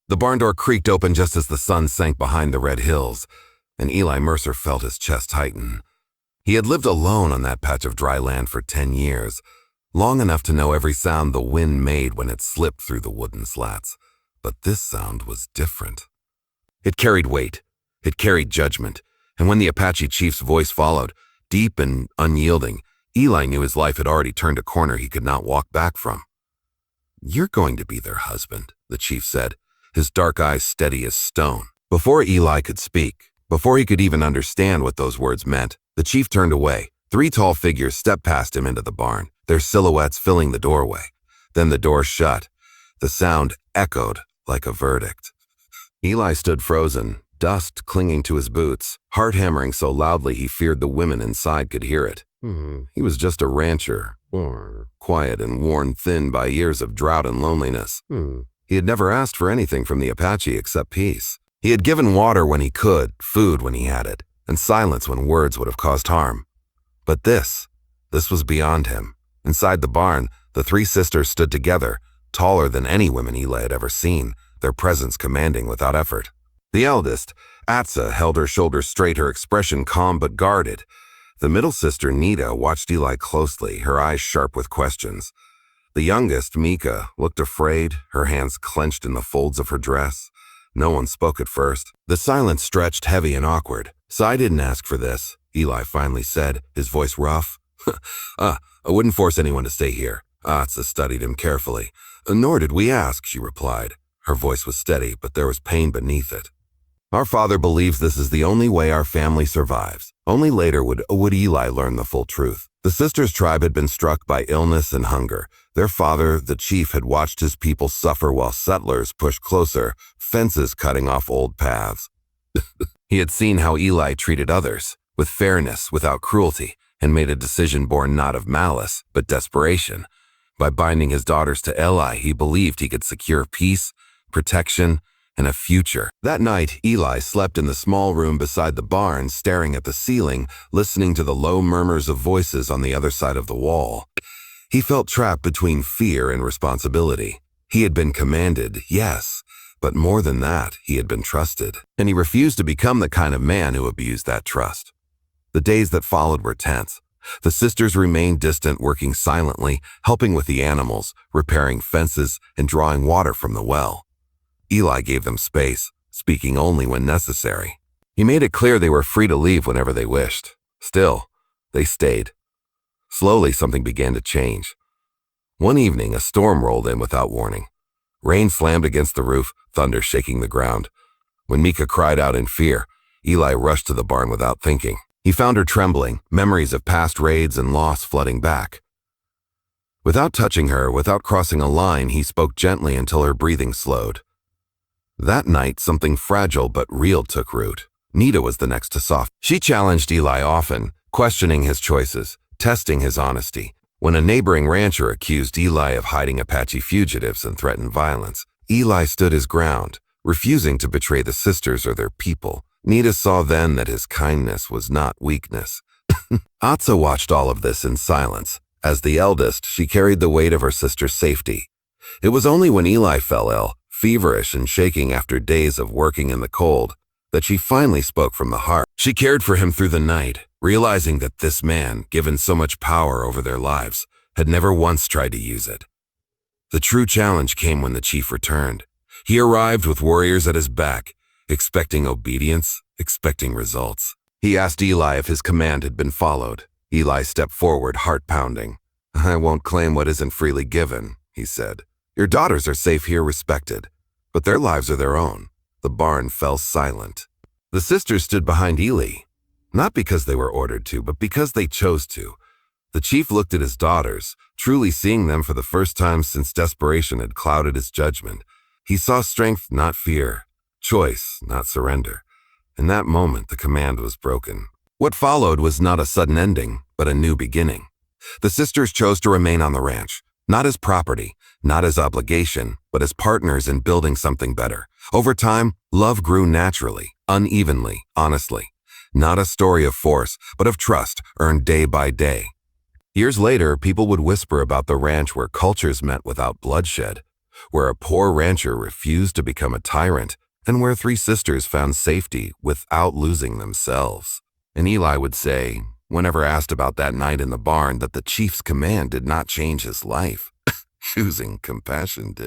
The barn door creaked open just as the sun sank behind the red hills, and Eli Mercer felt his chest tighten. He had lived alone on that patch of dry land for 10 years, long enough to know every sound the wind made when it slipped through the wooden slats. But this sound was different. It carried weight. It carried judgment. And when the Apache Chief's voice followed, deep and unyielding, Eli knew his life had already turned a corner he could not walk back from. "You're going to be their husband," the chief said, his dark eyes steady as stone. Before Eli could speak, before he could even understand what those words meant, the chief turned away. 3 tall figures stepped past him into the barn, their silhouettes filling the doorway. Then the door shut. The sound echoed like a verdict. Eli stood frozen, dust clinging to his boots, heart hammering so loudly he feared the women inside could hear it. He was just a rancher, quiet and worn thin by years of drought and loneliness. He had never asked for anything from the Apache except peace. He had given water when he could, food when he had it, and silence when words would have caused harm. But this was beyond him. Inside the barn, the 3 sisters stood together, taller than any women Eli had ever seen, their presence commanding without effort. The eldest, Atsa, held her shoulders straight, her expression calm but guarded. The middle sister, Nita, watched Eli closely, her eyes sharp with questions. The youngest, Mika, looked afraid, her hands clenched in the folds of her dress. No one spoke at first. The silence stretched heavy and awkward. "So I didn't ask for this," Eli finally said, his voice rough. I wouldn't force anyone to stay here." Atsa studied him carefully. "Nor did we ask," she replied. Her voice was steady, but there was pain beneath it. "Our father believes this is the only way our family survives." Only later would Eli learn the full truth. The sisters' tribe had been struck by illness and hunger. Their father, the chief, had watched his people suffer while settlers pushed closer, fences cutting off old paths. He had seen how Eli treated others, with fairness, without cruelty, and made a decision born not of malice, but desperation. By binding his daughters to Eli, he believed he could secure peace, protection, and a future. That night, Eli slept in the small room beside the barn, staring at the ceiling, listening to the low murmurs of voices on the other side of the wall. He felt trapped between fear and responsibility. He had been commanded, yes, but more than that, he had been trusted, and he refused to become the kind of man who abused that trust. The days that followed were tense. The sisters remained distant, working silently, helping with the animals, repairing fences, and drawing water from the well. Eli gave them space, speaking only when necessary. He made it clear they were free to leave whenever they wished. Still, they stayed. Slowly, something began to change. One evening, a storm rolled in without warning. Rain slammed against the roof, thunder shaking the ground. When Mika cried out in fear, Eli rushed to the barn without thinking. He found her trembling, memories of past raids and loss flooding back. Without touching her, without crossing a line, he spoke gently until her breathing slowed. That night, something fragile but real took root. Nita was the next to soften. She challenged Eli often, questioning his choices, testing his honesty. When a neighboring rancher accused Eli of hiding Apache fugitives and threatened violence, Eli stood his ground, refusing to betray the sisters or their people. Nita saw then that his kindness was not weakness. Atsa watched all of this in silence. As the eldest, she carried the weight of her sister's safety. It was only when Eli fell ill, feverish and shaking after days of working in the cold, that she finally spoke from the heart. She cared for him through the night, realizing that this man, given so much power over their lives, had never once tried to use it. The true challenge came when the chief returned. He arrived with warriors at his back, expecting obedience, expecting results. He asked Eli if his command had been followed. Eli stepped forward, heart pounding. "I won't claim what isn't freely given," he said. "Your daughters are safe here, respected, but their lives are their own." The barn fell silent. The sisters stood behind Eli, not because they were ordered to, but because they chose to. The chief looked at his daughters, truly seeing them for the first time since desperation had clouded his judgment. He saw strength, not fear, choice, not surrender. In that moment, the command was broken. What followed was not a sudden ending, but a new beginning. The sisters chose to remain on the ranch, not as property, not as obligation, but as partners in building something better. Over time, love grew naturally, unevenly, honestly. Not a story of force, but of trust, earned day by day. Years later, people would whisper about the ranch where cultures met without bloodshed, where a poor rancher refused to become a tyrant, and where three sisters found safety without losing themselves. And Eli would say, whenever asked about that night in the barn, that the chief's command did not change his life. Choosing compassion did.